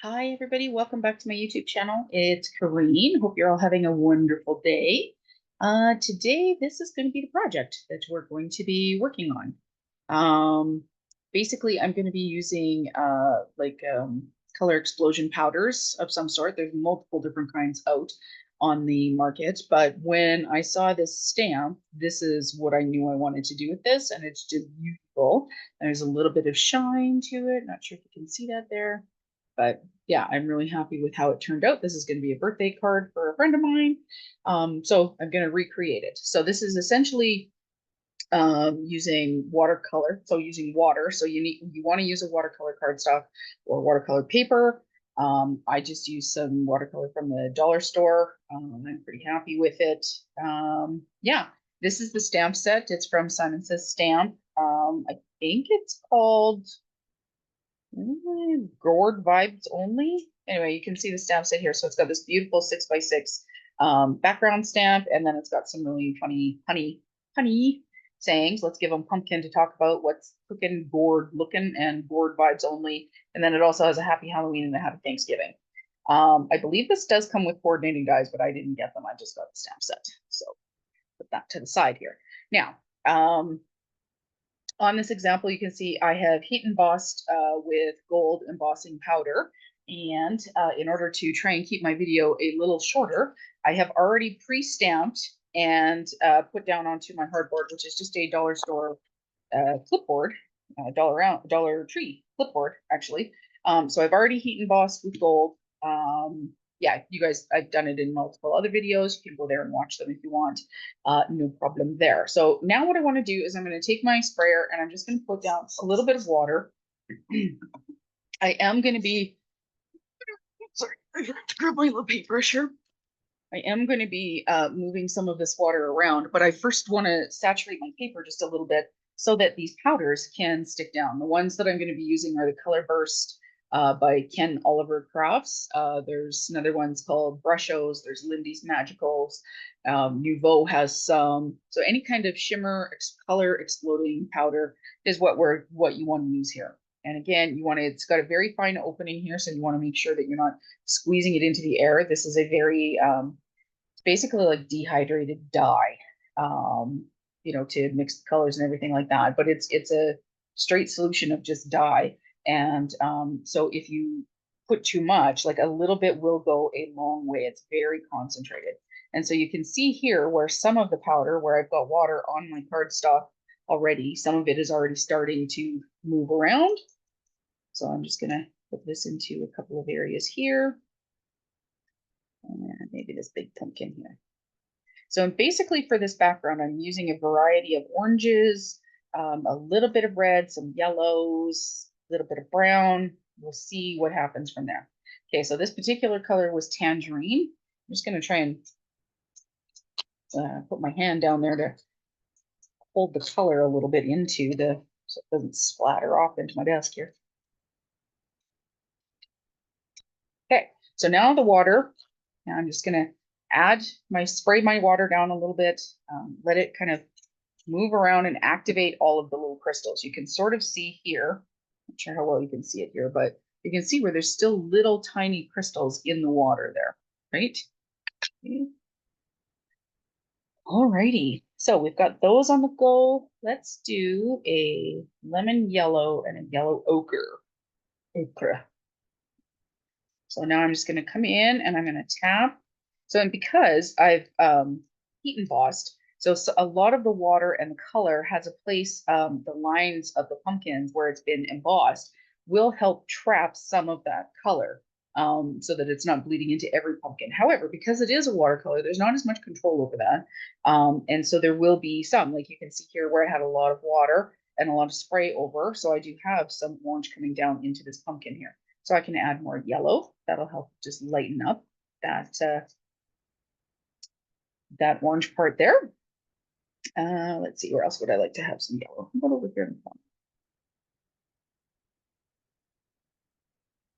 Hi, everybody. Welcome back to my YouTube channel. It's Kareen. Hope you're all having a wonderful day. Today, this is going to be the project that we're going to be working on. Basically, I'm going to be using color explosion powders of some sort. There's multiple different kinds out on the market, but when I saw this stamp, this is what I knew I wanted to do with this, and it's just beautiful. There's a little bit of shine to it. Not sure if you can see that there, but yeah, I'm really happy with how it turned out. This is going to be a birthday card for a friend of mine. So I'm going to recreate it. So this is essentially using watercolor. So using water. So you want to use a watercolor cardstock or watercolor paper. I just use some watercolor from the dollar store. I'm pretty happy with it. Yeah, this is the stamp set. It's from Simon Says Stamp. I think it's called Gourd Vibes Only. Anyway, you can see the stamp set here. So it's got this beautiful 6x6 background stamp, and then it's got some really funny honey sayings. Let's give them pumpkin to talk about what's cooking, gourd looking, and gourd vibes only. And then it also has a happy Halloween and a happy Thanksgiving. I believe this does come with coordinating dies, but I didn't get them. I just got the stamp set. So put that to the side here. Now, on this example, you can see I have heat embossed with gold embossing powder. And in order to try and keep my video a little shorter, I have already pre-stamped and put down onto my hardboard, which is just a dollar store clipboard, Dollar Tree clipboard, actually. So I've already heat embossed with gold. Yeah, you guys, I've done it in multiple other videos. You can go there and watch them if you want. No problem there. So now what I want to do is I'm going to take my sprayer and I'm just going to put down a little bit of water. I am going to be, sorry, I forgot to grab my little paintbrush here. I am going to be moving some of this water around, but I first want to saturate my paper just a little bit so that these powders can stick down. The ones that I'm going to be using are the Color Burst by Ken Oliver Crafts. There's another one's called Brushos. There's Lindy's Magicals. Nouveau has some. So any kind of shimmer, color exploding powder is what you want to use here. And again, it's got a very fine opening here, so you want to make sure that you're not squeezing it into the air. This is a very basically like dehydrated dye, to mix the colors and everything like that. But it's a straight solution of just dye. And so if you put too much, like a little bit will go a long way. It's very concentrated. And so you can see here where some of the powder, where I've got water on my cardstock already, some of it is already starting to move around. So I'm just gonna put this into a couple of areas here. And maybe this big pumpkin here. So basically for this background, I'm using a variety of oranges, a little bit of red, some yellows, a little bit of brown. We'll see what happens from there. Okay, so this particular color was tangerine. I'm just going to try and put my hand down there to hold the color a little bit into so it doesn't splatter off into my desk here. Okay, so now the water, now I'm just going to spray my water down a little bit, let it kind of move around and activate all of the little crystals. You can sort of see here, I'm not sure how well you can see it here, but you can see where there's still little tiny crystals in the water there, right? Okay. All righty, so we've got those on the go. Let's do a lemon yellow and a yellow ochre. So now I'm just going to come in and I'm going to tap. So, and because I've heat embossed, so a lot of the water and the color has a place, the lines of the pumpkins where it's been embossed will help trap some of that color so that it's not bleeding into every pumpkin. However, because it is a watercolor, there's not as much control over that. And so there will be some, like you can see here where I had a lot of water and a lot of spray over. So I do have some orange coming down into this pumpkin here. So I can add more yellow. That'll help just lighten up that orange part there. Let's see, where else would I like to have some yellow? How about over here in the corner?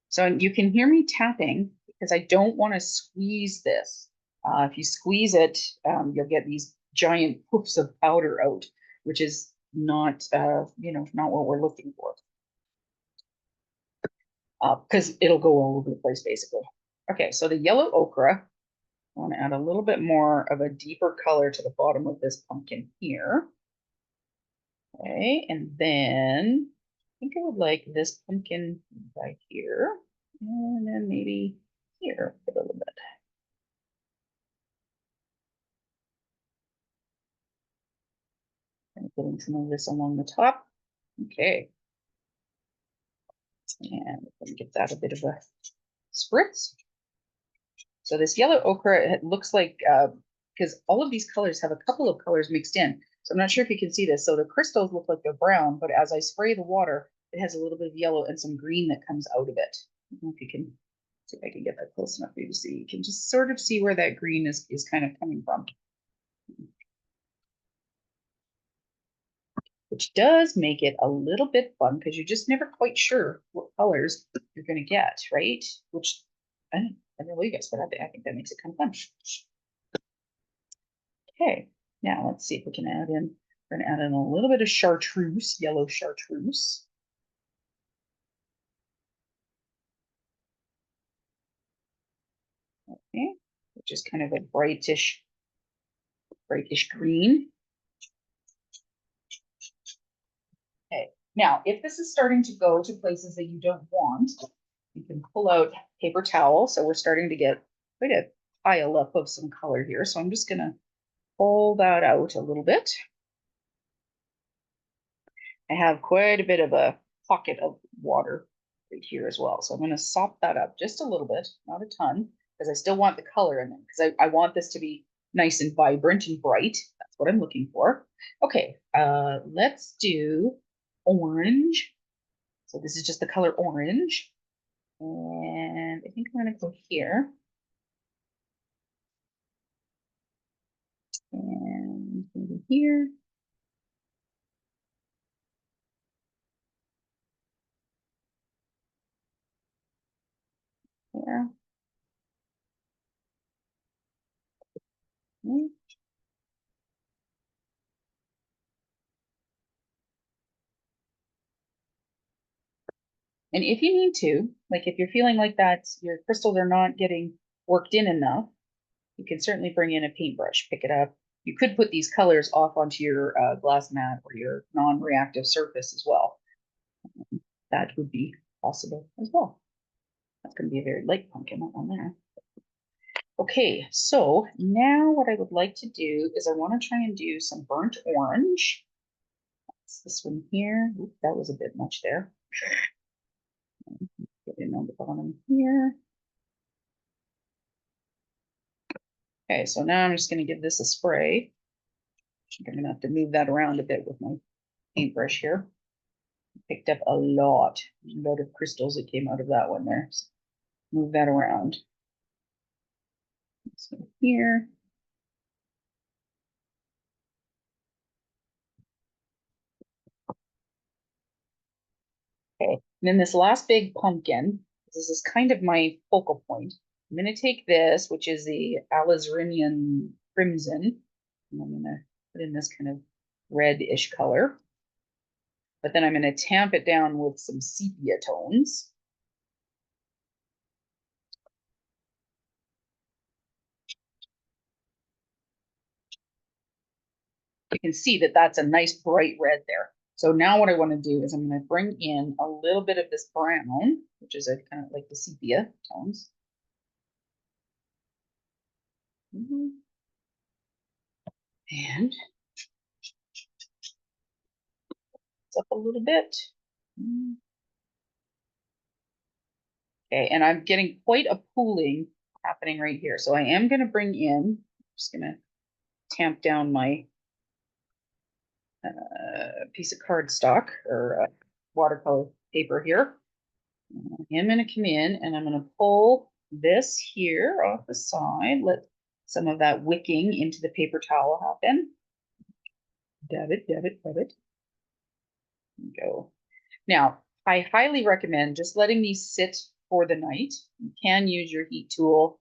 So you can hear me tapping because I don't want to squeeze this. If you squeeze it, you'll get these giant poofs of powder out, which is not what we're looking for. because it'll go all over the place basically. Okay, so the yellow ochre, I want to add a little bit more of a deeper color to the bottom of this pumpkin here. Okay, and then I think I would like this pumpkin right here, and then maybe here a little bit. And putting some of this along the top. Okay. And let me give that a bit of a spritz. So this yellow ochre, it looks like, because all of these colors have a couple of colors mixed in. So I'm not sure if you can see this. So the crystals look like they're brown, but as I spray the water, it has a little bit of yellow and some green that comes out of it. I don't know if you can see if I can get that close enough for you to see. You can just sort of see where that green is kind of coming from. Which does make it a little bit fun because you're just never quite sure what colors you're going to get, right? Which I don't know what you guys, but I think that makes it kind of fun. Okay, now let's see if we can add in, we're going to add in a little bit of chartreuse, yellow chartreuse. Okay, which is kind of a brightish green. Okay, now if this is starting to go to places that you don't want, you can pull out paper towel. So we're starting to get quite a pile up of some color here. So I'm just gonna pull that out a little bit. I have quite a bit of a pocket of water right here as well. So I'm gonna sop that up just a little bit, not a ton, because I still want the color in there because I want this to be nice and vibrant and bright. That's what I'm looking for. Okay, let's do orange. So this is just the color orange. And I think I'm gonna go here. And maybe here. There. Mm. And if you need to, like if you're feeling like that, your crystals are not getting worked in enough, you can certainly bring in a paintbrush, pick it up. You could put these colors off onto your glass mat or your non-reactive surface as well. That would be possible as well. That's going to be a very light pumpkin, that one there. Okay, so now what I would like to do is I want to try and do some burnt orange. That's this one here. Ooh, that was a bit much there. Get in on the bottom here. Okay, so now I'm just going to give this a spray. I'm going to have to move that around a bit with my paintbrush here. Picked up a lot of crystals that came out of that one there. So move that around. So here. Okay, and then this last big pumpkin, this is kind of my focal point. I'm going to take this, which is the Alizarinian Crimson, and I'm going to put in this kind of red-ish color. But then I'm going to tamp it down with some sepia tones. You can see that that's a nice bright red there. So now what I want to do is I'm going to bring in a little bit of this brown, which is a kind of like the sepia tones. And it's up a little bit. Okay, and I'm getting quite a pooling happening right here. So I am going to bring in, just going to tamp down my piece of cardstock or watercolor paper here. I'm going to come in and I'm going to pull this here off the side. Let some of that wicking into the paper towel happen. Dab it, dab it, dab it. Go. Now, I highly recommend just letting these sit for the night. You can use your heat tool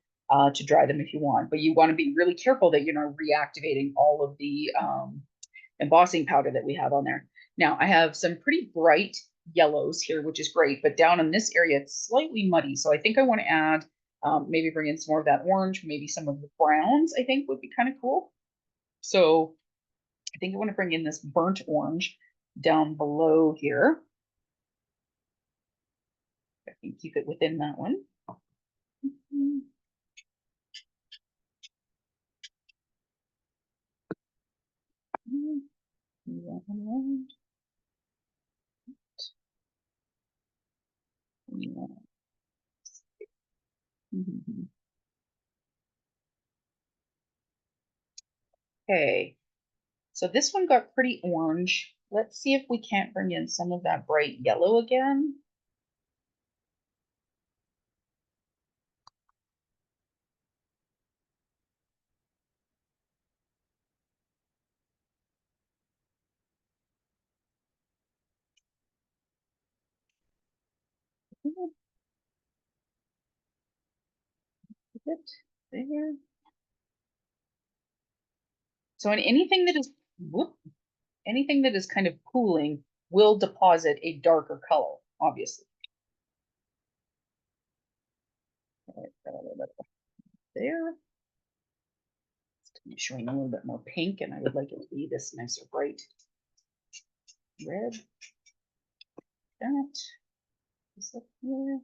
to dry them if you want, but you want to be really careful that you're not reactivating all of the embossing powder that we have on there. Now, I have some pretty bright yellows here, which is great. But down in this area, it's slightly muddy. So I think I want to add, maybe bring in some more of that orange, maybe some of the browns, I think would be kind of cool. So I think I want to bring in this burnt orange down below here. I can keep it within that one. Okay, so this one got pretty orange. Let's see if we can't bring in some of that bright yellow again. There. So in anything that is, whoop, anything that is kind of cooling will deposit a darker color, obviously. There. It's showing a little bit more pink, and I would like it to be this nicer bright red. That. This up here.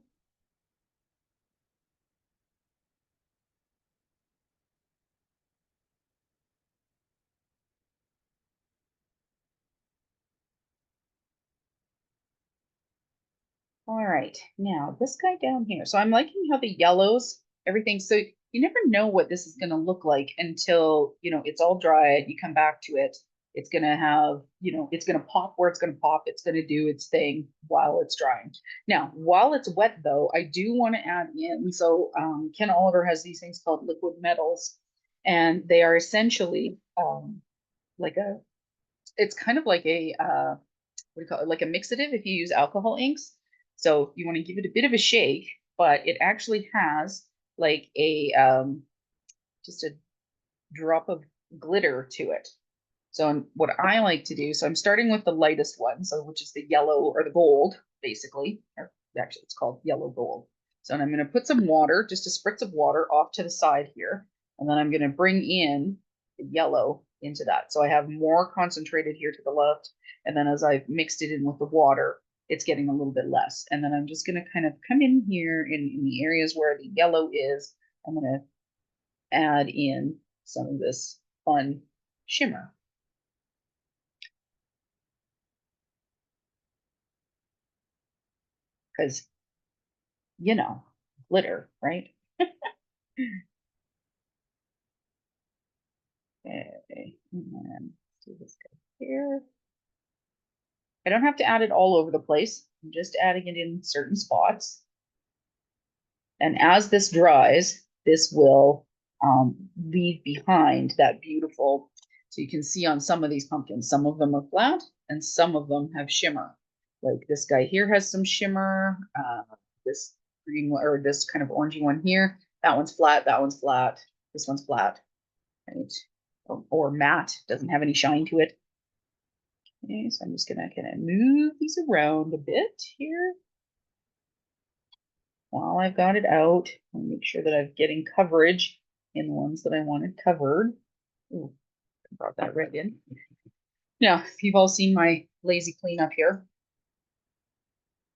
All right, now this guy down here. So I'm liking how the yellows, everything. So you never know what this is going to look like until, it's all dried. You come back to it. It's going to have, it's going to pop where it's going to pop. It's going to do its thing while it's drying. Now, while it's wet though, I do want to add in. So Ken Oliver has these things called liquid metals, and they are essentially like it's kind of like a, what do you call it? Like a mixative if you use alcohol inks. So you want to give it a bit of a shake, but it actually has like a just a drop of glitter to it. So what I like to do, so I'm starting with the lightest one, so which is the yellow or the gold, basically. Or actually, it's called yellow gold. So I'm going to put some water, just a spritz of water off to the side here, and then I'm going to bring in the yellow into that. So I have more concentrated here to the left, and then as I've mixed it in with the water, it's getting a little bit less. And then I'm just going to kind of come in here in the areas where the yellow is. I'm going to add in some of this fun shimmer. Because, glitter, right? Okay, and then do this guy here. I don't have to add it all over the place. I'm just adding it in certain spots. And as this dries, this will leave behind that beautiful, so you can see on some of these pumpkins, some of them are flat and some of them have shimmer. Like this guy here has some shimmer, this green one, or this kind of orangey one here, that one's flat, this one's flat, right? Or matte, doesn't have any shine to it. Okay, so I'm just gonna kind of move these around a bit here while I've got it out and make sure that I'm getting coverage in the ones that I wanted covered. Ooh, I brought that red in. Now, you've all seen my lazy cleanup here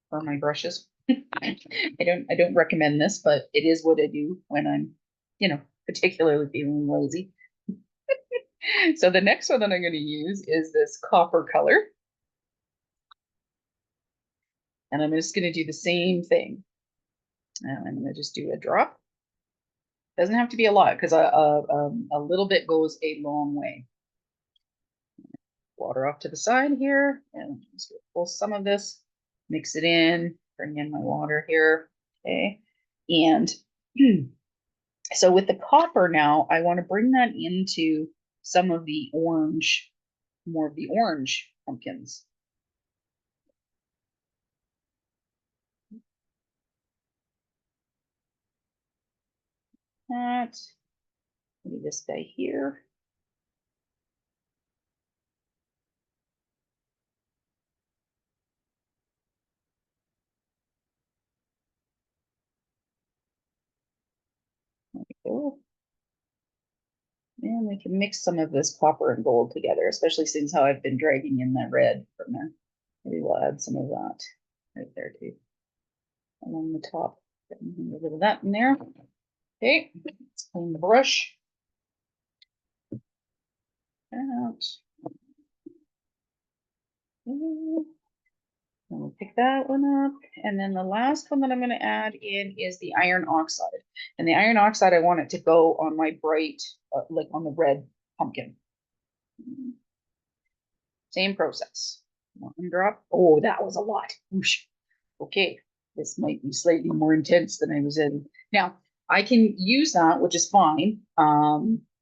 for my brushes. I don't recommend this, but it is what I do when I'm, particularly feeling lazy. So the next one that I'm going to use is this copper color. And I'm just going to do the same thing. And I'm going to just do a drop. Doesn't have to be a lot because a little bit goes a long way. Water off to the side here, and I'm just gonna pull some of this, mix it in, bring in my water here. Okay, and so with the copper now, I want to bring that into some of the orange, more of the orange pumpkins. That, maybe this guy here. Oh, and we can mix some of this copper and gold together, especially since how I've been dragging in that red from there. Maybe we'll add some of that right there too, along the top. A little bit of that in there. Okay, let's clean the brush out. And we'll pick that one up. And then the last one that I'm going to add in is the iron oxide. And the iron oxide, I want it to go on my bright, like on the red pumpkin. Same process. One drop. Oh, that was a lot. Whoosh. Okay, this might be slightly more intense than I was in. Now, I can use that, which is fine.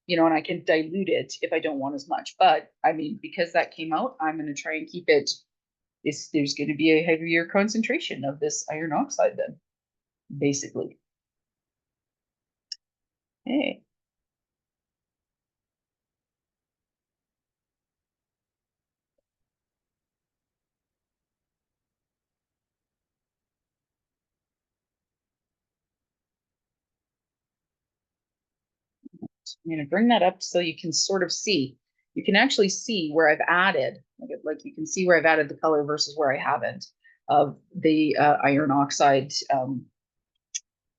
You know, and I can dilute it if I don't want as much. But I mean, because that came out, I'm going to try and keep it. There's going to be a heavier concentration of this iron oxide then, basically. Hey. I'm going to bring that up so you can sort of see. You can actually see where I've added, like you can see where I've added the color versus where I haven't of the iron oxide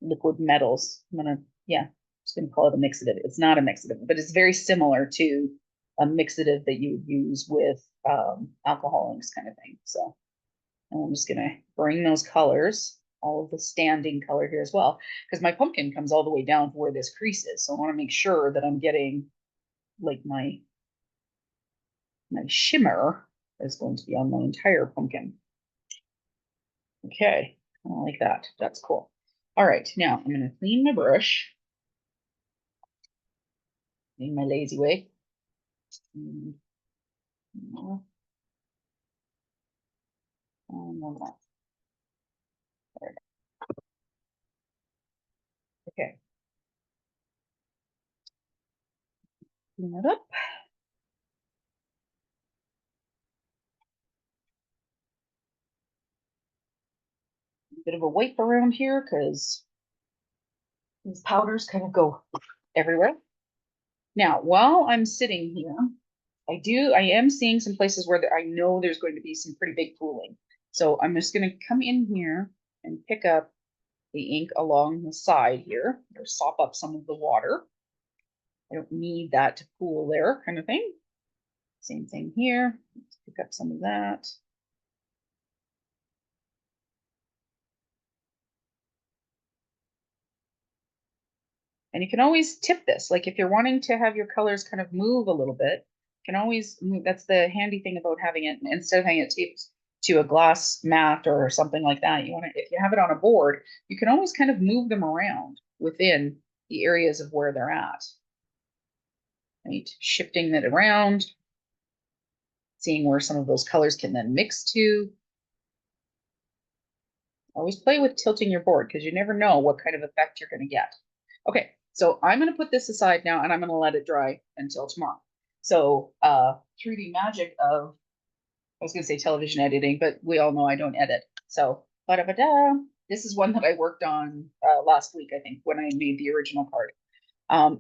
liquid metals. I'm gonna, yeah, just gonna call it a mixative. It's not a mixative, but it's very similar to a mixative that you would use with alcohol inks kind of thing. So I'm just gonna bring those colors, all of the standing color here as well, because my pumpkin comes all the way down to where this crease is. So I want to make sure that I'm getting like my shimmer is going to be on my entire pumpkin. Okay, I like that. That's cool. All right, now I'm going to clean my brush in my lazy way. And okay, clean that up. A bit of a wipe around here because these powders kind of go everywhere. Now, while I'm sitting here, I am seeing some places where I know there's going to be some pretty big pooling. So I'm just going to come in here and pick up the ink along the side here, or sop up some of the water. I don't need that to pool there, kind of thing. Same thing here. Let's pick up some of that. And you can always tip this, like if you're wanting to have your colors kind of move a little bit, you can always move. That's the handy thing about having it, instead of having it taped to a glass mat or something like that. You want to, if you have it on a board, you can always kind of move them around within the areas of where they're at. Right? Shifting it around, seeing where some of those colors can then mix to. Always play with tilting your board because you never know what kind of effect you're going to get. Okay, so I'm going to put this aside now and I'm going to let it dry until tomorrow. So through the magic of, I was going to say television editing, but we all know I don't edit. So ba-da-ba-da. This is one that I worked on last week, I think, when I made the original card.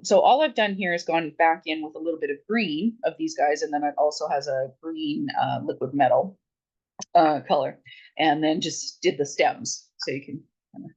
So all I've done here is gone back in with a little bit of green of these guys, and then it also has a green liquid metal color, and then just did the stems. So you can kind of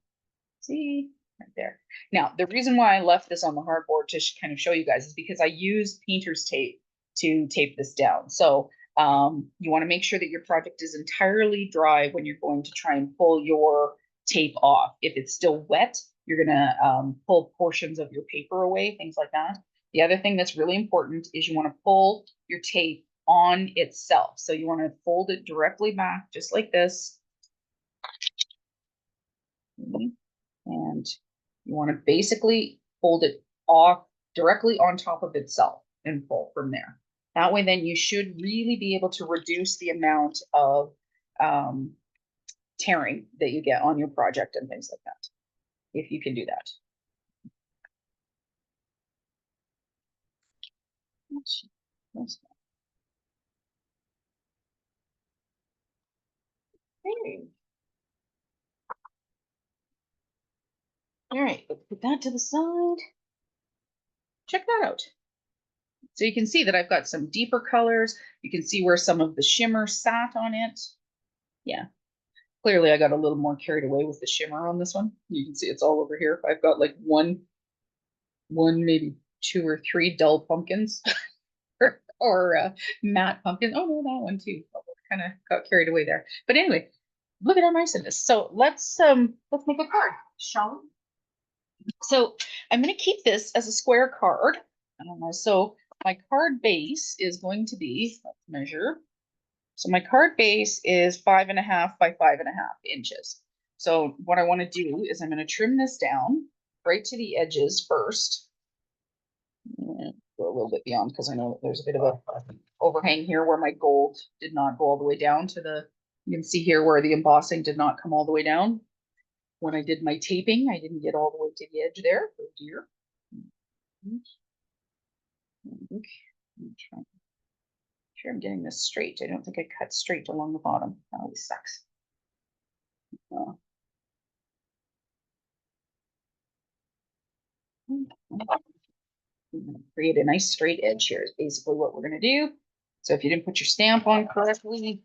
see right there. Now, the reason why I left this on the hardboard to kind of show you guys is because I use painter's tape to tape this down. So you want to make sure that your project is entirely dry when you're going to try and pull your tape off. If it's still wet, you're going to pull portions of your paper away, things like that. The other thing that's really important is you want to pull your tape on itself. So you want to fold it directly back, just like this. And you want to basically fold it off directly on top of itself and pull from there. That way, then you should really be able to reduce the amount of tearing that you get on your project and things like that, if you can do that. Okay. All right, let's put that to the side. check that out. So you can see that I've got some deeper colors. You can see where some of the shimmer sat on it. Yeah, clearly I got a little more carried away with the shimmer on this one. You can see it's all over here. I've got like one, maybe two or three dull pumpkins or matte pumpkin. Oh no, that one too. Kind of got carried away there. But anyway, look at how nice it is. So let's make a card, shall we? So I'm going to keep this as a square card. So my card base is going to be, let's measure. So my card base is 5.5 by 5.5 inches. So what I want to do is I'm going to trim this down right to the edges first. Go a little bit beyond because I know that there's a bit of a overhang here where my gold did not go all the way down to the, you can see here where the embossing did not come all the way down. When I did my taping, I didn't get all the way to the edge there. Oh dear. Sure I'm getting this straight. I don't think I cut straight along the bottom. That always sucks. Create a nice straight edge here is basically what we're going to do. So if you didn't put your stamp on correctly,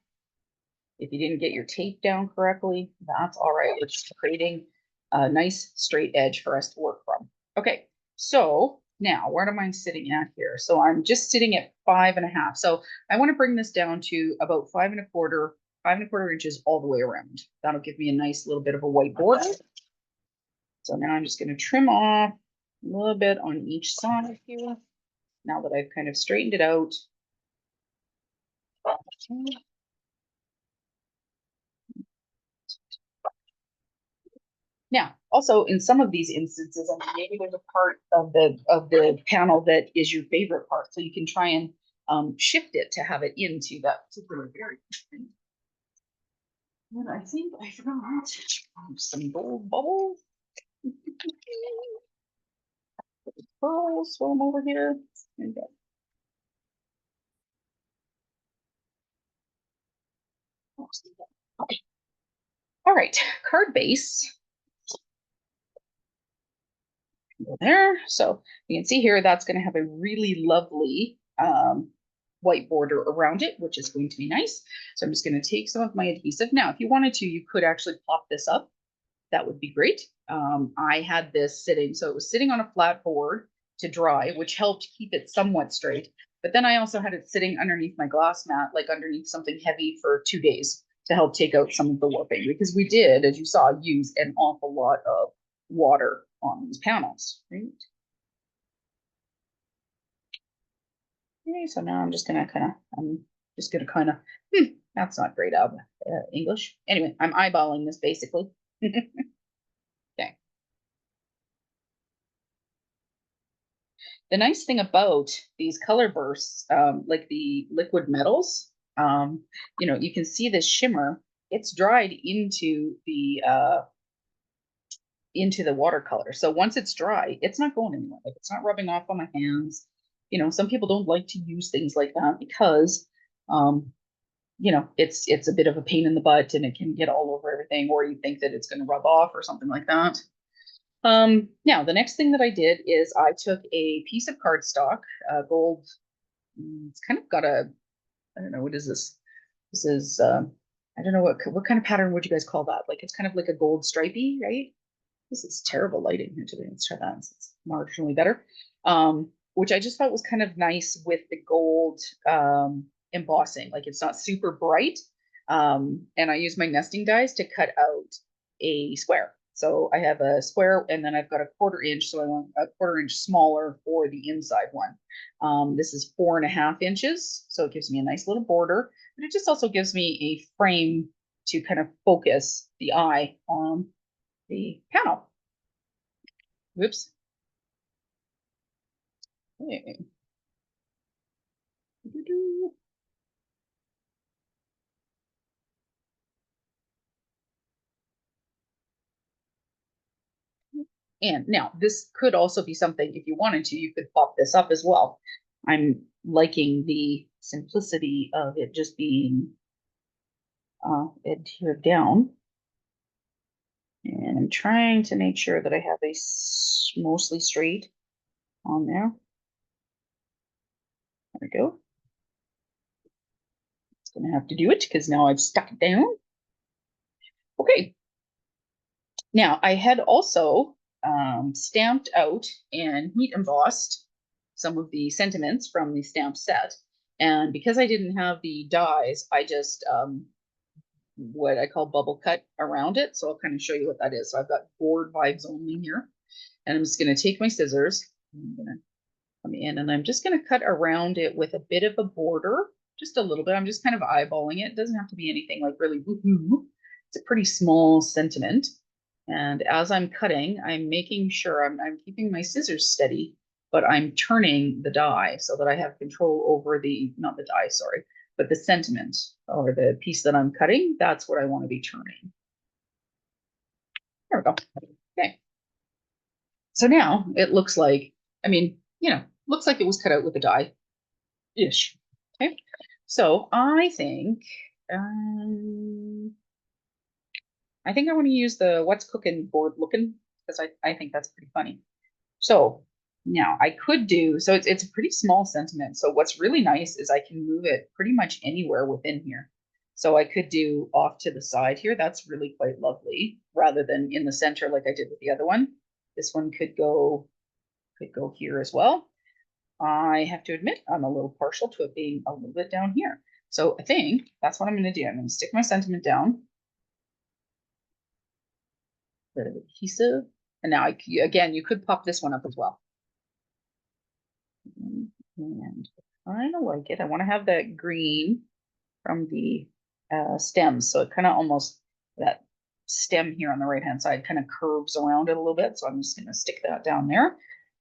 if you didn't get your tape down correctly, that's all right. We're just creating a nice straight edge for us to work from. Okay, so now where am I sitting at here? So I'm just sitting at 5.5. So I want to bring this down to about 5.25 inches all the way around. That'll give me a nice little bit of a white border. So now I'm just going to trim off a little bit on each side here. Now that I've kind of straightened it out. Now, also in some of these instances, I mean, maybe there's a part of the panel that is your favorite part, so you can try and shift it to have it into that particular area. And I think I forgot some gold bubbles. Pearls swim over here. There you go. Okay. All right, card base. Go there. So you can see here that's going to have a really lovely white border around it, which is going to be nice. So I'm just going to take some of my adhesive. Now, if you wanted to, you could actually pop this up. That would be great. I had this sitting, so it was sitting on a flat board to dry, which helped keep it somewhat straight. But then I also had it sitting underneath my glass mat, like underneath something heavy for 2 days to help take out some of the warping, because we did, as you saw, use an awful lot of water on these panels, right? Okay, so now I'm just gonna kind of, that's not great English. Anyway, I'm eyeballing this basically. Okay. The nice thing about these color bursts, like the liquid metals, you can see this shimmer, it's dried into the watercolor. So once it's dry, it's not going anywhere. Like it's not rubbing off on my hands. Some people don't like to use things like that because it's a bit of a pain in the butt and it can get all over everything, or you think that it's going to rub off or something like that. Now the next thing that I did is I took a piece of cardstock, gold. It's kind of got I don't know, what is this? This is, I don't know what kind of pattern would you guys call that? Like it's kind of like a gold stripey, right? This is terrible lighting here today. Let's try that. It's marginally better. Which I just thought was kind of nice with the gold embossing. Like it's not super bright. And I use my nesting dies to cut out a square. So I have a square and then I've got a 1/4 inch. So I want a 1/4 inch smaller for the inside one. This is 4.5 inches. So it gives me a nice little border, but it just also gives me a frame to kind of focus the eye on the panel. Whoops. Okay. And now this could also be something, if you wanted to, you could pop this up as well. I'm liking the simplicity of it just being adhered down. And I'm trying to make sure that I have a mostly straight on there. There we go. It's gonna have to do it because now I've stuck it down. Okay. Now I had also stamped out and heat embossed some of the sentiments from the stamp set. And because I didn't have the dies, I just what I call bubble cut around it. So I'll kind of show you what that is. So I've got board vibes only here. And I'm just going to take my scissors. I'm going to come in and I'm just going to cut around it with a bit of a border, just a little bit. I'm just kind of eyeballing it. It doesn't have to be anything like really woohoo. It's a pretty small sentiment. And as I'm cutting, I'm making sure I'm keeping my scissors steady, but I'm turning the die so that I have control over not the die, sorry, but the sentiment or the piece that I'm cutting. That's what I want to be turning. There we go. Okay. So now it looks like, I mean, looks like it was cut out with a die-ish. Okay. So I think I want to use the what's cooking board looking because I think that's pretty funny. So now I could do, so it's a pretty small sentiment. So what's really nice is I can move it pretty much anywhere within here. So I could do off to the side here. That's really quite lovely rather than in the center like I did with the other one. This one could go here as well. I have to admit, I'm a little partial to it being a little bit down here. So I think that's what I'm going to do. I'm going to stick my sentiment down. Bit of adhesive. And now, again, you could pop this one up as well. And I kind of like it. I want to have that green from the stems. So it kind of almost, that stem here on the right-hand side kind of curves around it a little bit. So I'm just going to stick that down there.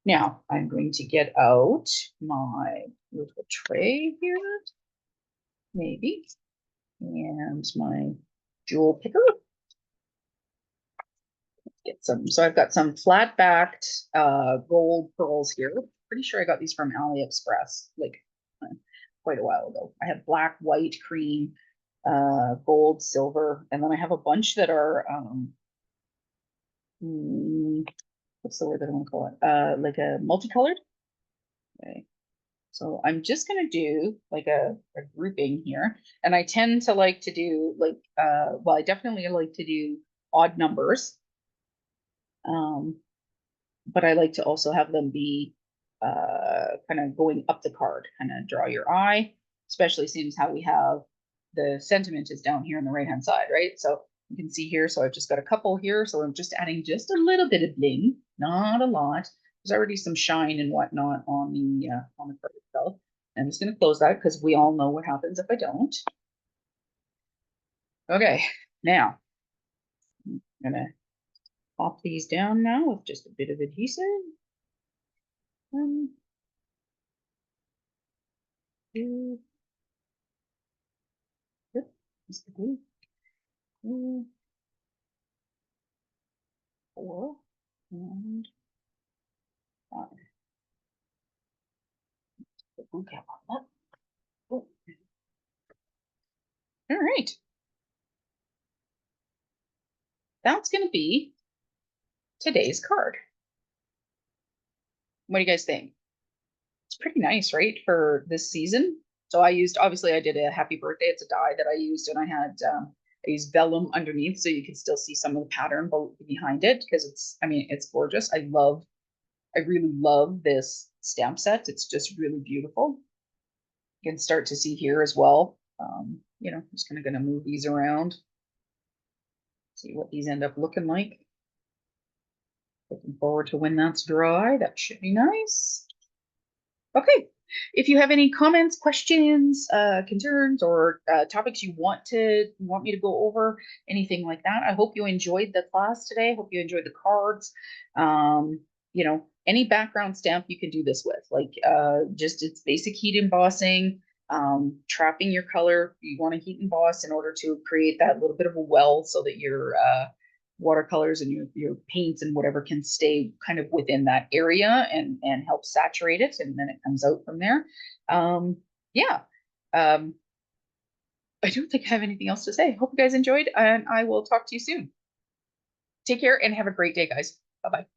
Now I'm going to get out my little tray here, maybe, and my jewel picker. Get some, so I've got some flat backed gold pearls here. Pretty sure I got these from AliExpress like quite a while ago. I have black, white, cream, gold, silver, and then I have a bunch that are what's the word that I want to call it? Like a multicolored. Okay. So I'm just gonna do like a grouping here. And I tend to like to do like well, I definitely like to do odd numbers. But I like to also have them be kind of going up the card, kind of draw your eye, especially seems how we have the sentiment is down here on the right hand side, right? So you can see here, so I've just got a couple here. So I'm just adding just a little bit of bling, not a lot. There's already some shine and whatnot on the card itself. I'm just going to close that because we all know what happens if I don't. Okay, now I'm going to pop these down now with just a bit of adhesive. Two, yep, just the glue. 2, 4, and 5. The glue cap on that. Oh. All right. That's going to be today's card. What do you guys think? It's pretty nice, right, for this season. So obviously I did a happy birthday. It's a die that I used, and I used vellum underneath so you can still see some of the pattern behind it because it's gorgeous. I really love this stamp set. It's just really beautiful. You can start to see here as well. I'm just kind of going to move these around. See what these end up looking like. Looking forward to when that's dry. That should be nice. Okay. If you have any comments, questions, concerns, or topics you want me to go over, anything like that, I hope you enjoyed the class today. I hope you enjoyed the cards. Any background stamp you can do this with, like just it's basic heat embossing, trapping your color. You want to heat emboss in order to create that little bit of a well so that your watercolors and your paints and whatever can stay kind of within that area and help saturate it, and then it comes out from there. Yeah. I don't think I have anything else to say. Hope you guys enjoyed, and I will talk to you soon. Take care and have a great day, guys. Bye-bye.